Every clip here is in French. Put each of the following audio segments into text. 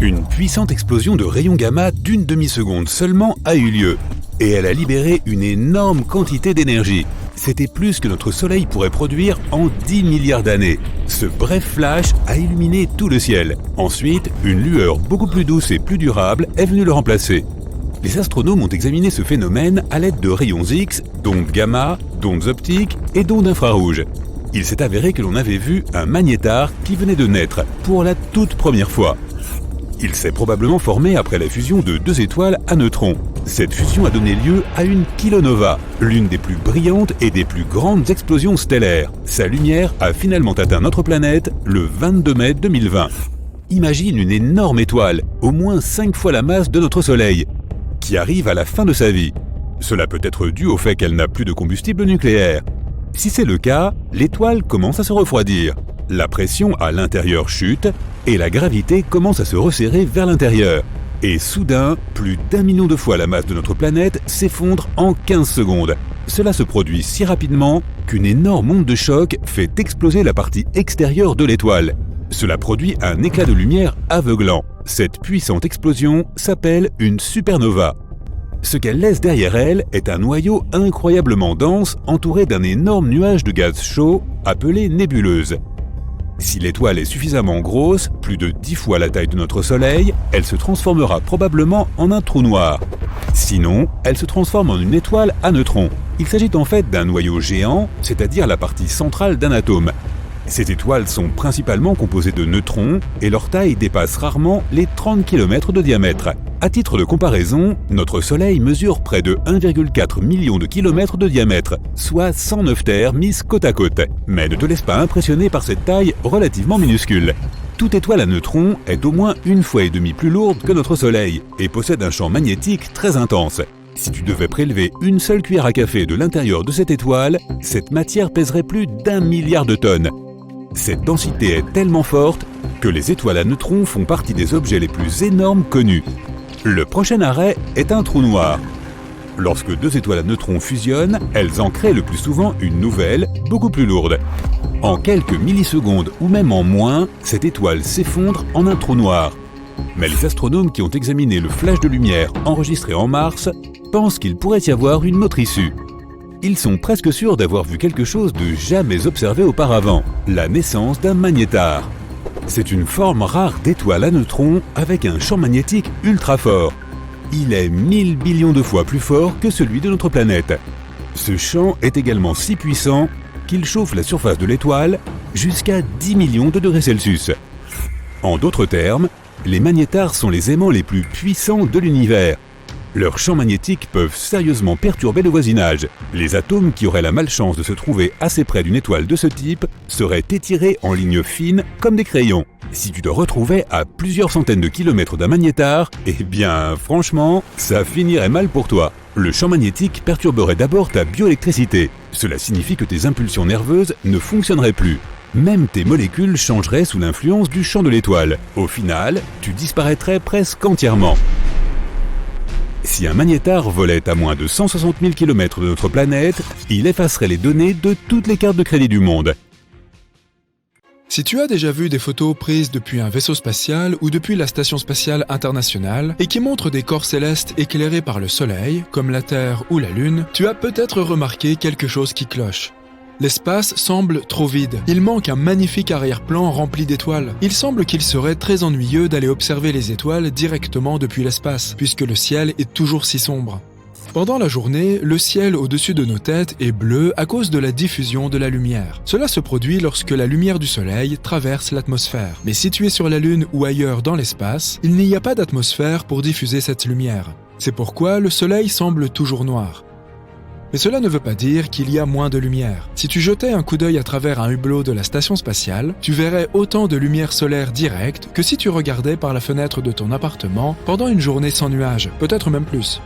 Une puissante explosion de rayons gamma d'une demi-seconde seulement a eu lieu. Et elle a libéré une énorme quantité d'énergie. C'était plus que notre Soleil pourrait produire en 10 milliards d'années. Ce bref flash a illuminé tout le ciel. Ensuite, une lueur beaucoup plus douce et plus durable est venue le remplacer. Les astronomes ont examiné ce phénomène à l'aide de rayons X, d'ondes gamma, d'ondes optiques et d'ondes infrarouges. Il s'est avéré que l'on avait vu un magnétar qui venait de naître pour la toute première fois. Il s'est probablement formé après la fusion de deux étoiles à neutrons. Cette fusion a donné lieu à une kilonova, l'une des plus brillantes et des plus grandes explosions stellaires. Sa lumière a finalement atteint notre planète le 22 mai 2020. Imagine une énorme étoile, au moins 5 fois la masse de notre Soleil, qui arrive à la fin de sa vie. Cela peut être dû au fait qu'elle n'a plus de combustible nucléaire. Si c'est le cas, l'étoile commence à se refroidir. La pression à l'intérieur chute et la gravité commence à se resserrer vers l'intérieur. Et soudain, plus d'1 million de fois la masse de notre planète s'effondre en 15 secondes. Cela se produit si rapidement qu'une énorme onde de choc fait exploser la partie extérieure de l'étoile. Cela produit un éclat de lumière aveuglant. Cette puissante explosion s'appelle une supernova. Ce qu'elle laisse derrière elle est un noyau incroyablement dense entouré d'un énorme nuage de gaz chaud appelé nébuleuse. Si l'étoile est suffisamment grosse, plus de 10 fois la taille de notre Soleil, elle se transformera probablement en un trou noir. Sinon, elle se transforme en une étoile à neutrons. Il s'agit en fait d'un noyau géant, c'est-à-dire la partie centrale d'un atome. Ces étoiles sont principalement composées de neutrons et leur taille dépasse rarement les 30 km de diamètre. À titre de comparaison, notre Soleil mesure près de 1,4 million de kilomètres de diamètre, soit 109 terres mises côte à côte. Mais ne te laisse pas impressionner par cette taille relativement minuscule. Toute étoile à neutrons est au moins 1,5 fois plus lourde que notre Soleil et possède un champ magnétique très intense. Si tu devais prélever une seule cuillère à café de l'intérieur de cette étoile, cette matière pèserait plus d'1 milliard de tonnes. Cette densité est tellement forte que les étoiles à neutrons font partie des objets les plus énormes connus. Le prochain arrêt est un trou noir. Lorsque deux étoiles à neutrons fusionnent, elles en créent le plus souvent une nouvelle, beaucoup plus lourde. En quelques millisecondes ou même en moins, cette étoile s'effondre en un trou noir. Mais les astronomes qui ont examiné le flash de lumière enregistré en Mars pensent qu'il pourrait y avoir une autre issue. Ils sont presque sûrs d'avoir vu quelque chose de jamais observé auparavant, la naissance d'un magnétar. C'est une forme rare d'étoile à neutrons avec un champ magnétique ultra fort. Il est 1000 billions de fois plus fort que celui de notre planète. Ce champ est également si puissant qu'il chauffe la surface de l'étoile jusqu'à 10 millions de degrés Celsius. En d'autres termes, les magnétars sont les aimants les plus puissants de l'univers. Leurs champs magnétiques peuvent sérieusement perturber le voisinage. Les atomes qui auraient la malchance de se trouver assez près d'une étoile de ce type seraient étirés en lignes fines comme des crayons. Si tu te retrouvais à plusieurs centaines de kilomètres d'un magnétar, eh bien, franchement, ça finirait mal pour toi. Le champ magnétique perturberait d'abord ta bioélectricité. Cela signifie que tes impulsions nerveuses ne fonctionneraient plus. Même tes molécules changeraient sous l'influence du champ de l'étoile. Au final, tu disparaîtrais presque entièrement. Si un magnétar volait à moins de 160 000 km de notre planète, il effacerait les données de toutes les cartes de crédit du monde. Si tu as déjà vu des photos prises depuis un vaisseau spatial ou depuis la Station spatiale internationale et qui montrent des corps célestes éclairés par le Soleil, comme la Terre ou la Lune, tu as peut-être remarqué quelque chose qui cloche. L'espace semble trop vide. Il manque un magnifique arrière-plan rempli d'étoiles. Il semble qu'il serait très ennuyeux d'aller observer les étoiles directement depuis l'espace, puisque le ciel est toujours si sombre. Pendant la journée, le ciel au-dessus de nos têtes est bleu à cause de la diffusion de la lumière. Cela se produit lorsque la lumière du Soleil traverse l'atmosphère. Mais si tu es sur la Lune ou ailleurs dans l'espace, il n'y a pas d'atmosphère pour diffuser cette lumière. C'est pourquoi le Soleil semble toujours noir. Mais cela ne veut pas dire qu'il y a moins de lumière. Si tu jetais un coup d'œil à travers un hublot de la station spatiale, tu verrais autant de lumière solaire directe que si tu regardais par la fenêtre de ton appartement pendant une journée sans nuages, peut-être même plus.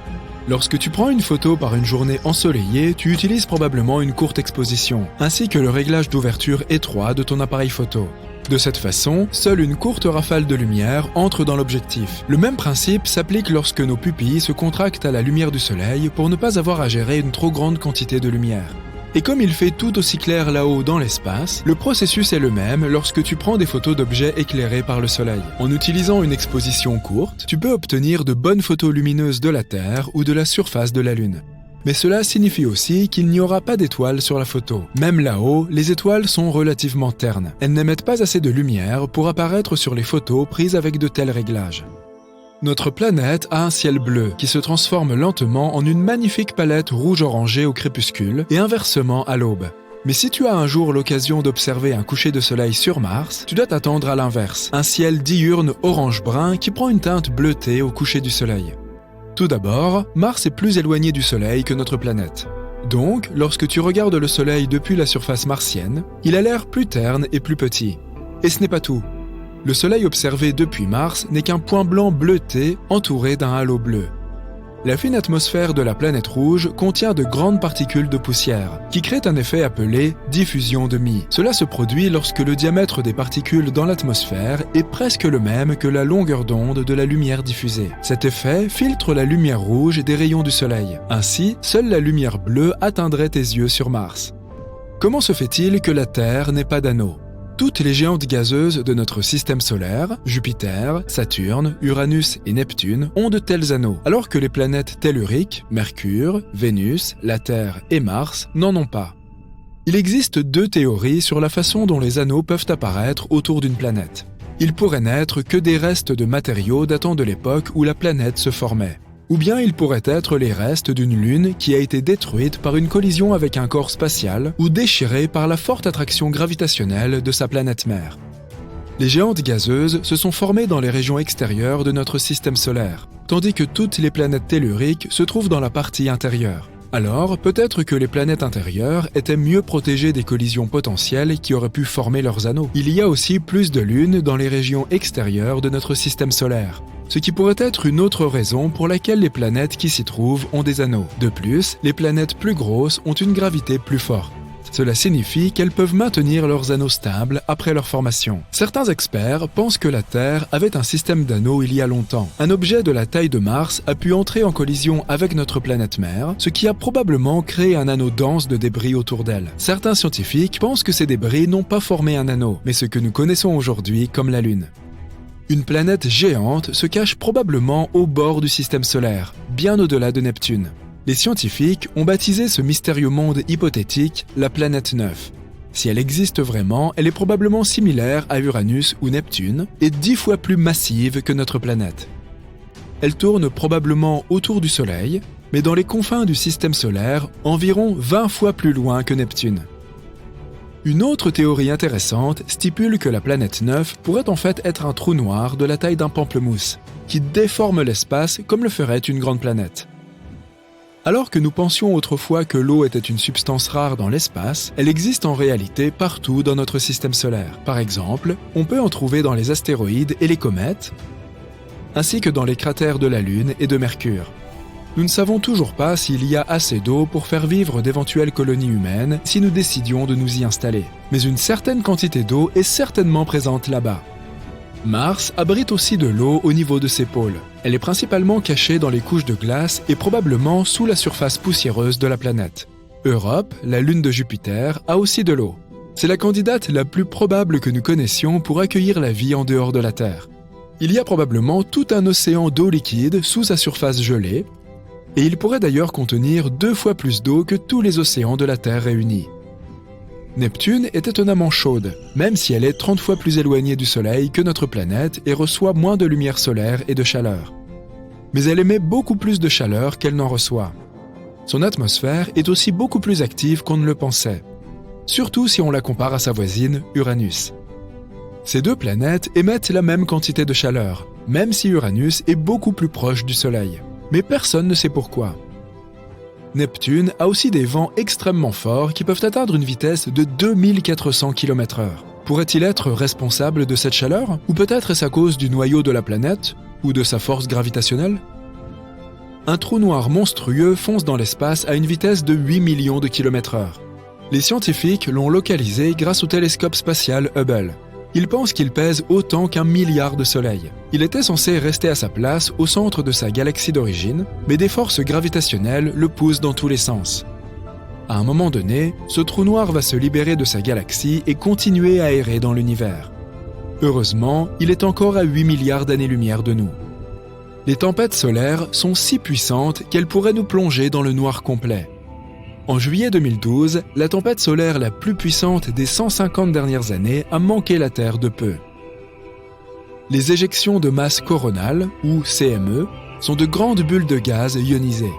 Lorsque tu prends une photo par une journée ensoleillée, tu utilises probablement une courte exposition, ainsi que le réglage d'ouverture étroit de ton appareil photo. De cette façon, seule une courte rafale de lumière entre dans l'objectif. Le même principe s'applique lorsque nos pupilles se contractent à la lumière du soleil pour ne pas avoir à gérer une trop grande quantité de lumière. Et comme il fait tout aussi clair là-haut dans l'espace, le processus est le même lorsque tu prends des photos d'objets éclairés par le soleil. En utilisant une exposition courte, tu peux obtenir de bonnes photos lumineuses de la Terre ou de la surface de la Lune. Mais cela signifie aussi qu'il n'y aura pas d'étoiles sur la photo. Même là-haut, les étoiles sont relativement ternes. Elles n'émettent pas assez de lumière pour apparaître sur les photos prises avec de tels réglages. Notre planète a un ciel bleu qui se transforme lentement en une magnifique palette rouge-orangé au crépuscule et inversement à l'aube. Mais si tu as un jour l'occasion d'observer un coucher de soleil sur Mars, tu dois t'attendre à l'inverse, un ciel diurne orange-brun qui prend une teinte bleutée au coucher du soleil. Tout d'abord, Mars est plus éloigné du Soleil que notre planète. Donc, lorsque tu regardes le Soleil depuis la surface martienne, il a l'air plus terne et plus petit. Et ce n'est pas tout. Le Soleil observé depuis Mars n'est qu'un point blanc bleuté entouré d'un halo bleu. La fine atmosphère de la planète rouge contient de grandes particules de poussière, qui créent un effet appelé diffusion de Mie. Cela se produit lorsque le diamètre des particules dans l'atmosphère est presque le même que la longueur d'onde de la lumière diffusée. Cet effet filtre la lumière rouge des rayons du Soleil. Ainsi, seule la lumière bleue atteindrait tes yeux sur Mars. Comment se fait-il que la Terre n'ait pas d'anneau ? Toutes les géantes gazeuses de notre système solaire, Jupiter, Saturne, Uranus et Neptune, ont de tels anneaux, alors que les planètes telluriques, Mercure, Vénus, la Terre et Mars, n'en ont pas. Il existe deux théories sur la façon dont les anneaux peuvent apparaître autour d'une planète. Ils pourraient n'être que des restes de matériaux datant de l'époque où la planète se formait. Ou bien ils pourraient être les restes d'une lune qui a été détruite par une collision avec un corps spatial ou déchirée par la forte attraction gravitationnelle de sa planète mère. Les géantes gazeuses se sont formées dans les régions extérieures de notre système solaire, tandis que toutes les planètes telluriques se trouvent dans la partie intérieure. Alors, peut-être que les planètes intérieures étaient mieux protégées des collisions potentielles qui auraient pu former leurs anneaux. Il y a aussi plus de lunes dans les régions extérieures de notre système solaire, ce qui pourrait être une autre raison pour laquelle les planètes qui s'y trouvent ont des anneaux. De plus, les planètes plus grosses ont une gravité plus forte. Cela signifie qu'elles peuvent maintenir leurs anneaux stables après leur formation. Certains experts pensent que la Terre avait un système d'anneaux il y a longtemps. Un objet de la taille de Mars a pu entrer en collision avec notre planète mère, ce qui a probablement créé un anneau dense de débris autour d'elle. Certains scientifiques pensent que ces débris n'ont pas formé un anneau, mais ce que nous connaissons aujourd'hui comme la Lune. Une planète géante se cache probablement au bord du système solaire, bien au-delà de Neptune. Les scientifiques ont baptisé ce mystérieux monde hypothétique la planète 9. Si elle existe vraiment, elle est probablement similaire à Uranus ou Neptune et 10 fois plus massive que notre planète. Elle tourne probablement autour du Soleil, mais dans les confins du système solaire, environ 20 fois plus loin que Neptune. Une autre théorie intéressante stipule que la planète 9 pourrait en fait être un trou noir de la taille d'un pamplemousse, qui déforme l'espace comme le ferait une grande planète. Alors que nous pensions autrefois que l'eau était une substance rare dans l'espace, elle existe en réalité partout dans notre système solaire. Par exemple, on peut en trouver dans les astéroïdes et les comètes, ainsi que dans les cratères de la Lune et de Mercure. Nous ne savons toujours pas s'il y a assez d'eau pour faire vivre d'éventuelles colonies humaines si nous décidions de nous y installer. Mais une certaine quantité d'eau est certainement présente là-bas. Mars abrite aussi de l'eau au niveau de ses pôles. Elle est principalement cachée dans les couches de glace et probablement sous la surface poussiéreuse de la planète. Europe, la lune de Jupiter, a aussi de l'eau. C'est la candidate la plus probable que nous connaissions pour accueillir la vie en dehors de la Terre. Il y a probablement tout un océan d'eau liquide sous sa surface gelée, et il pourrait d'ailleurs contenir 2 fois plus d'eau que tous les océans de la Terre réunis. Neptune est étonnamment chaude, même si elle est 30 fois plus éloignée du Soleil que notre planète et reçoit moins de lumière solaire et de chaleur. Mais elle émet beaucoup plus de chaleur qu'elle n'en reçoit. Son atmosphère est aussi beaucoup plus active qu'on ne le pensait, surtout si on la compare à sa voisine, Uranus. Ces deux planètes émettent la même quantité de chaleur, même si Uranus est beaucoup plus proche du Soleil. Mais personne ne sait pourquoi. Neptune a aussi des vents extrêmement forts qui peuvent atteindre une vitesse de 2400 km/h. Pourrait-il être responsable de cette chaleur? Ou peut-être est-ce à cause du noyau de la planète? Ou de sa force gravitationnelle? Un trou noir monstrueux fonce dans l'espace à une vitesse de 8 millions de km/h. Les scientifiques l'ont localisé grâce au télescope spatial Hubble. Ils pensent qu'il pèse autant qu'1 milliard de soleils. Il était censé rester à sa place au centre de sa galaxie d'origine, mais des forces gravitationnelles le poussent dans tous les sens. À un moment donné, ce trou noir va se libérer de sa galaxie et continuer à errer dans l'univers. Heureusement, il est encore à 8 milliards d'années-lumière de nous. Les tempêtes solaires sont si puissantes qu'elles pourraient nous plonger dans le noir complet. En juillet 2012, la tempête solaire la plus puissante des 150 dernières années a manqué la Terre de peu. Les éjections de masse coronale, ou CME, sont de grandes bulles de gaz ionisées.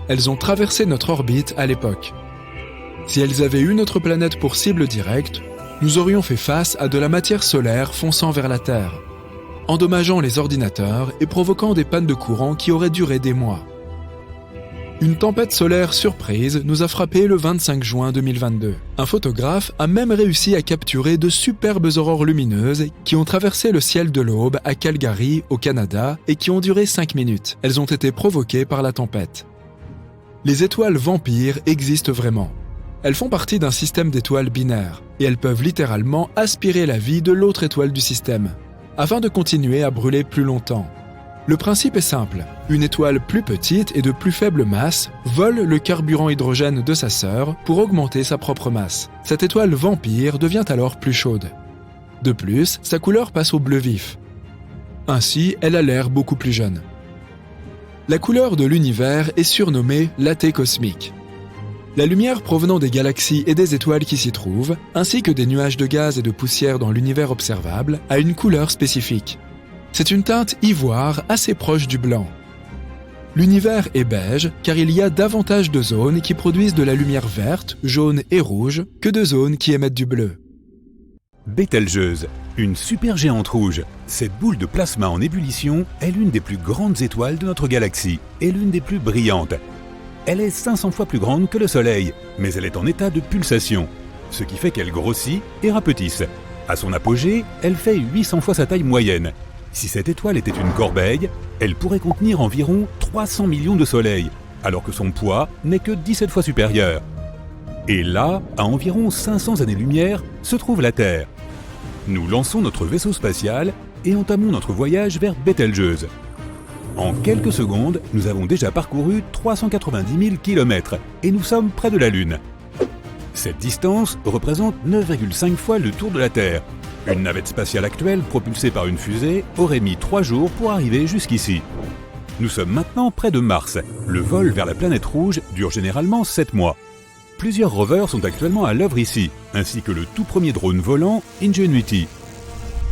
Elles ont traversé notre orbite à l'époque. Si elles avaient eu notre planète pour cible directe, nous aurions fait face à de la matière solaire fonçant vers la Terre, endommageant les ordinateurs et provoquant des pannes de courant qui auraient duré des mois. Une tempête solaire surprise nous a frappé le 25 juin 2022. Un photographe a même réussi à capturer de superbes aurores lumineuses qui ont traversé le ciel de l'aube à Calgary, au Canada, et qui ont duré 5 minutes. Elles ont été provoquées par la tempête. Les étoiles vampires existent vraiment. Elles font partie d'un système d'étoiles binaires, et elles peuvent littéralement aspirer la vie de l'autre étoile du système, afin de continuer à brûler plus longtemps. Le principe est simple. Une étoile plus petite et de plus faible masse vole le carburant hydrogène de sa sœur pour augmenter sa propre masse. Cette étoile vampire devient alors plus chaude. De plus, sa couleur passe au bleu vif. Ainsi, elle a l'air beaucoup plus jeune. La couleur de l'univers est surnommée l'AT cosmique. La lumière provenant des galaxies et des étoiles qui s'y trouvent, ainsi que des nuages de gaz et de poussière dans l'univers observable, a une couleur spécifique. C'est une teinte ivoire assez proche du blanc. L'univers est beige car il y a davantage de zones qui produisent de la lumière verte, jaune et rouge que de zones qui émettent du bleu. Bételgeuse, une supergéante rouge. Cette boule de plasma en ébullition est l'une des plus grandes étoiles de notre galaxie et l'une des plus brillantes. Elle est 500 fois plus grande que le Soleil, mais elle est en état de pulsation, ce qui fait qu'elle grossit et rapetisse. À son apogée, elle fait 800 fois sa taille moyenne. Si cette étoile était une corbeille, elle pourrait contenir environ 300 millions de soleils, alors que son poids n'est que 17 fois supérieur. Et là, à environ 500 années-lumière, se trouve la Terre. Nous lançons notre vaisseau spatial et entamons notre voyage vers Bételgeuse. En quelques secondes, nous avons déjà parcouru 390 000 km et nous sommes près de la Lune. Cette distance représente 9,5 fois le tour de la Terre. Une navette spatiale actuelle propulsée par une fusée aurait mis 3 jours pour arriver jusqu'ici. Nous sommes maintenant près de Mars. Le vol vers la planète rouge dure généralement 7 mois. Plusieurs rovers sont actuellement à l'œuvre ici, ainsi que le tout premier drone volant Ingenuity.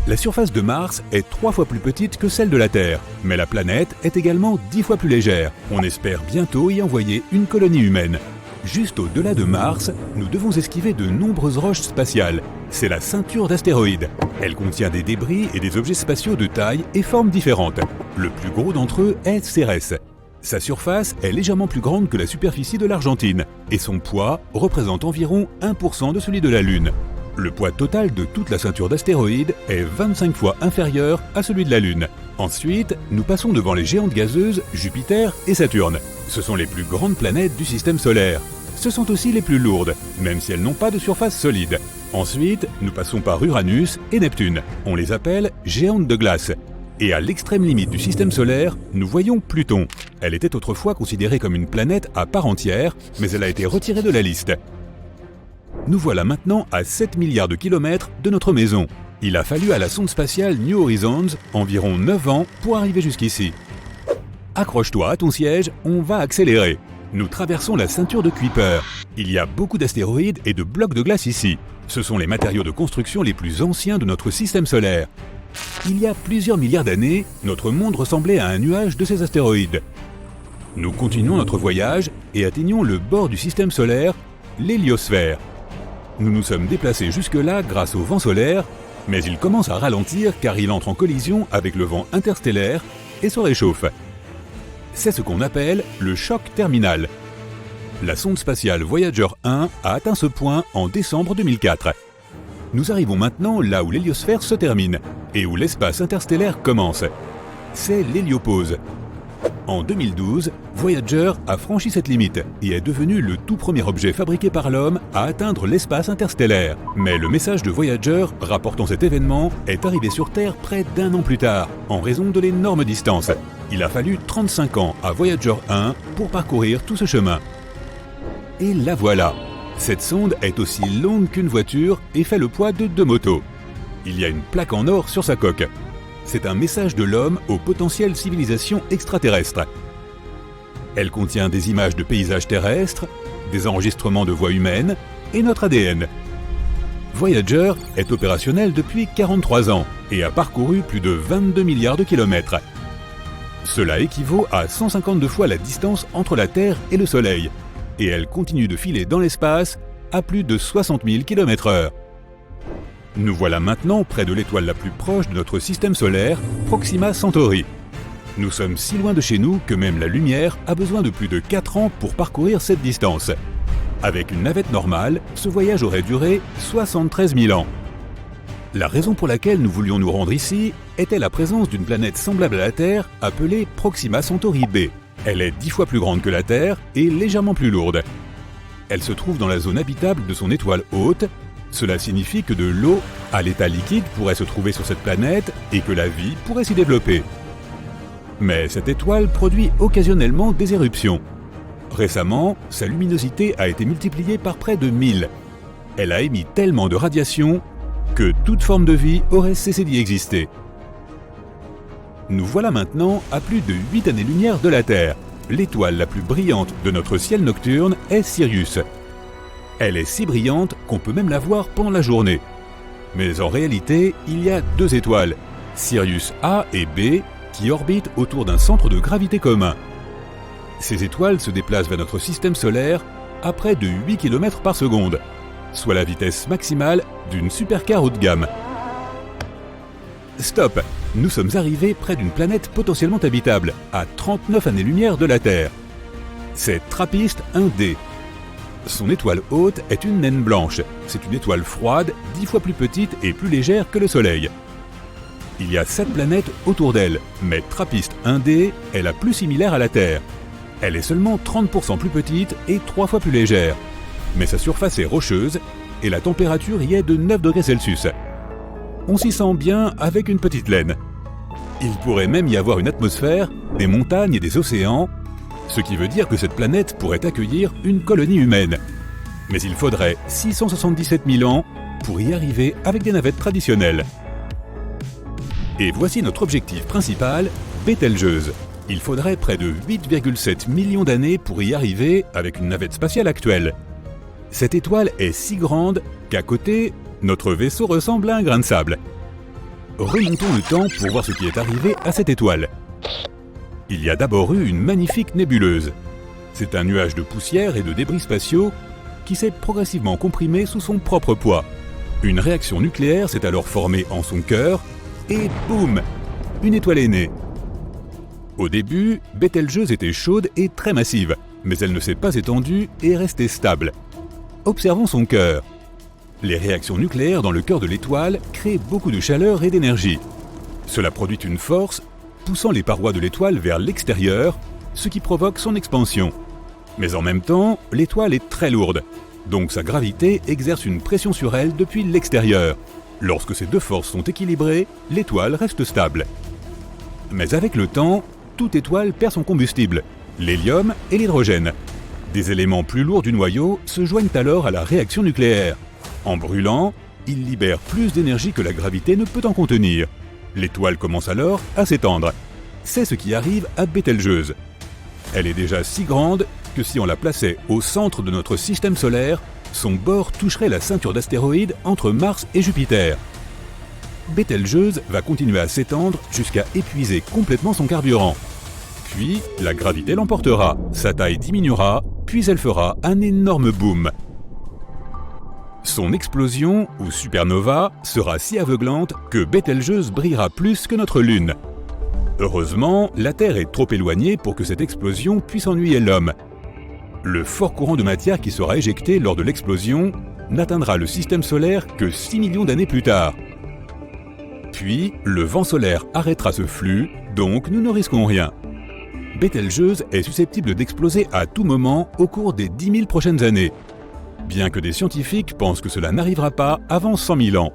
La surface de Mars est 3 fois plus petite que celle de la Terre, mais la planète est également 10 fois plus légère. On espère bientôt y envoyer une colonie humaine. Juste au-delà de Mars, nous devons esquiver de nombreuses roches spatiales. C'est la ceinture d'astéroïdes. Elle contient des débris et des objets spatiaux de taille et formes différentes. Le plus gros d'entre eux est Cérès. Sa surface est légèrement plus grande que la superficie de l'Argentine, et son poids représente environ 1% de celui de la Lune. Le poids total de toute la ceinture d'astéroïdes est 25 fois inférieur à celui de la Lune. Ensuite, nous passons devant les géantes gazeuses Jupiter et Saturne. Ce sont les plus grandes planètes du système solaire. Ce sont aussi les plus lourdes, même si elles n'ont pas de surface solide. Ensuite, nous passons par Uranus et Neptune. On les appelle géantes de glace. Et à l'extrême limite du système solaire, nous voyons Pluton. Elle était autrefois considérée comme une planète à part entière, mais elle a été retirée de la liste. Nous voilà maintenant à 7 milliards de kilomètres de notre maison. Il a fallu à la sonde spatiale New Horizons environ 9 ans pour arriver jusqu'ici. Accroche-toi à ton siège, on va accélérer. Nous traversons la ceinture de Kuiper. Il y a beaucoup d'astéroïdes et de blocs de glace ici. Ce sont les matériaux de construction les plus anciens de notre système solaire. Il y a plusieurs milliards d'années, notre monde ressemblait à un nuage de ces astéroïdes. Nous continuons notre voyage et atteignons le bord du système solaire, l'héliosphère. Nous nous sommes déplacés jusque-là grâce au vent solaire, mais il commence à ralentir car il entre en collision avec le vent interstellaire et se réchauffe. C'est ce qu'on appelle le choc terminal. La sonde spatiale Voyager 1 a atteint ce point en décembre 2004. Nous arrivons maintenant là où l'héliosphère se termine et où l'espace interstellaire commence. C'est l'héliopause. En 2012, Voyager a franchi cette limite et est devenu le tout premier objet fabriqué par l'homme à atteindre l'espace interstellaire. Mais le message de Voyager rapportant cet événement est arrivé sur Terre près d'1 an plus tard, en raison de l'énorme distance. Il a fallu 35 ans à Voyager 1 pour parcourir tout ce chemin. Et la voilà. Cette sonde est aussi longue qu'une voiture et fait le poids de 2 motos. Il y a une plaque en or sur sa coque. C'est un message de l'homme aux potentielles civilisations extraterrestres. Elle contient des images de paysages terrestres, des enregistrements de voix humaines et notre ADN. Voyager est opérationnel depuis 43 ans et a parcouru plus de 22 milliards de kilomètres. Cela équivaut à 152 fois la distance entre la Terre et le Soleil, et elle continue de filer dans l'espace à plus de 60 000 km/h. Nous voilà maintenant près de l'étoile la plus proche de notre système solaire, Proxima Centauri. Nous sommes si loin de chez nous que même la lumière a besoin de plus de 4 ans pour parcourir cette distance. Avec une navette normale, ce voyage aurait duré 73 000 ans. La raison pour laquelle nous voulions nous rendre ici était la présence d'une planète semblable à la Terre appelée Proxima Centauri b. Elle est 10 fois plus grande que la Terre et légèrement plus lourde. Elle se trouve dans la zone habitable de son étoile hôte. Cela signifie que de l'eau à l'état liquide pourrait se trouver sur cette planète et que la vie pourrait s'y développer. Mais cette étoile produit occasionnellement des éruptions. Récemment, sa luminosité a été multipliée par près de 1000. Elle a émis tellement de radiation que toute forme de vie aurait cessé d'y exister. Nous voilà maintenant à plus de 8 années-lumière de la Terre. L'étoile la plus brillante de notre ciel nocturne est Sirius. Elle est si brillante qu'on peut même la voir pendant la journée. Mais en réalité, il y a 2 étoiles, Sirius A et B, qui orbitent autour d'un centre de gravité commun. Ces étoiles se déplacent vers notre système solaire à près de 8 km par seconde, soit la vitesse maximale d'une supercar haut de gamme. Stop! Nous sommes arrivés près d'une planète potentiellement habitable, à 39 années-lumière de la Terre. C'est TRAPPIST 1d. Son étoile hôte est une naine blanche. C'est une étoile froide, 10 fois plus petite et plus légère que le Soleil. Il y a 7 planètes autour d'elle, mais TRAPPIST 1d est la plus similaire à la Terre. Elle est seulement 30% plus petite et 3 fois plus légère. Mais sa surface est rocheuse et la température y est de 9 degrés Celsius. On s'y sent bien avec une petite laine. Il pourrait même y avoir une atmosphère, des montagnes et des océans, ce qui veut dire que cette planète pourrait accueillir une colonie humaine. Mais il faudrait 677 000 ans pour y arriver avec des navettes traditionnelles. Et voici notre objectif principal, Bételgeuse. Il faudrait près de 8,7 millions d'années pour y arriver avec une navette spatiale actuelle. Cette étoile est si grande qu'à côté, notre vaisseau ressemble à un grain de sable. Remontons le temps pour voir ce qui est arrivé à cette étoile. Il y a d'abord eu une magnifique nébuleuse. C'est un nuage de poussière et de débris spatiaux qui s'est progressivement comprimé sous son propre poids. Une réaction nucléaire s'est alors formée en son cœur et boum, une étoile est née. Au début, Bételgeuse était chaude et très massive, mais elle ne s'est pas étendue et est restée stable. Observons son cœur. Les réactions nucléaires dans le cœur de l'étoile créent beaucoup de chaleur et d'énergie. Cela produit une force, poussant les parois de l'étoile vers l'extérieur, ce qui provoque son expansion. Mais en même temps, l'étoile est très lourde, donc sa gravité exerce une pression sur elle depuis l'extérieur. Lorsque ces 2 forces sont équilibrées, l'étoile reste stable. Mais avec le temps, toute étoile perd son combustible, l'hélium et l'hydrogène. Des éléments plus lourds du noyau se joignent alors à la réaction nucléaire. En brûlant, ils libèrent plus d'énergie que la gravité ne peut en contenir. L'étoile commence alors à s'étendre. C'est ce qui arrive à Bételgeuse. Elle est déjà si grande que si on la plaçait au centre de notre système solaire, son bord toucherait la ceinture d'astéroïdes entre Mars et Jupiter. Bételgeuse va continuer à s'étendre jusqu'à épuiser complètement son carburant. Puis, la gravité l'emportera, sa taille diminuera, puis elle fera un énorme boom. Son explosion, ou supernova, sera si aveuglante que Bételgeuse brillera plus que notre Lune. Heureusement, la Terre est trop éloignée pour que cette explosion puisse ennuyer l'homme. Le fort courant de matière qui sera éjecté lors de l'explosion n'atteindra le système solaire que 6 millions d'années plus tard. Puis, le vent solaire arrêtera ce flux, donc nous ne risquons rien. Bételgeuse est susceptible d'exploser à tout moment au cours des 10 000 prochaines années, bien que des scientifiques pensent que cela n'arrivera pas avant 100 000 ans.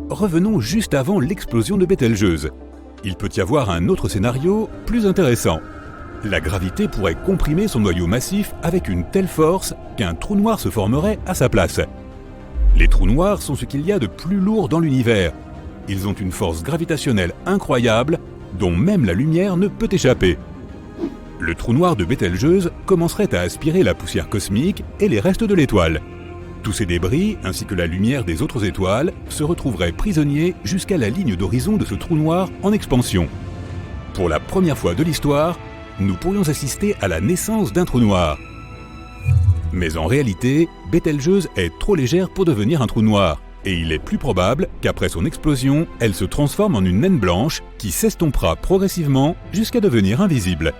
Revenons juste avant l'explosion de Bételgeuse. Il peut y avoir un autre scénario plus intéressant. La gravité pourrait comprimer son noyau massif avec une telle force qu'un trou noir se formerait à sa place. Les trous noirs sont ce qu'il y a de plus lourd dans l'univers. Ils ont une force gravitationnelle incroyable dont même la lumière ne peut échapper. Le trou noir de Bételgeuse commencerait à aspirer la poussière cosmique et les restes de l'étoile. Tous ces débris, ainsi que la lumière des autres étoiles, se retrouveraient prisonniers jusqu'à la ligne d'horizon de ce trou noir en expansion. Pour la première fois de l'histoire, nous pourrions assister à la naissance d'un trou noir. Mais en réalité, Bételgeuse est trop légère pour devenir un trou noir, et il est plus probable qu'après son explosion, elle se transforme en une naine blanche qui s'estompera progressivement jusqu'à devenir invisible.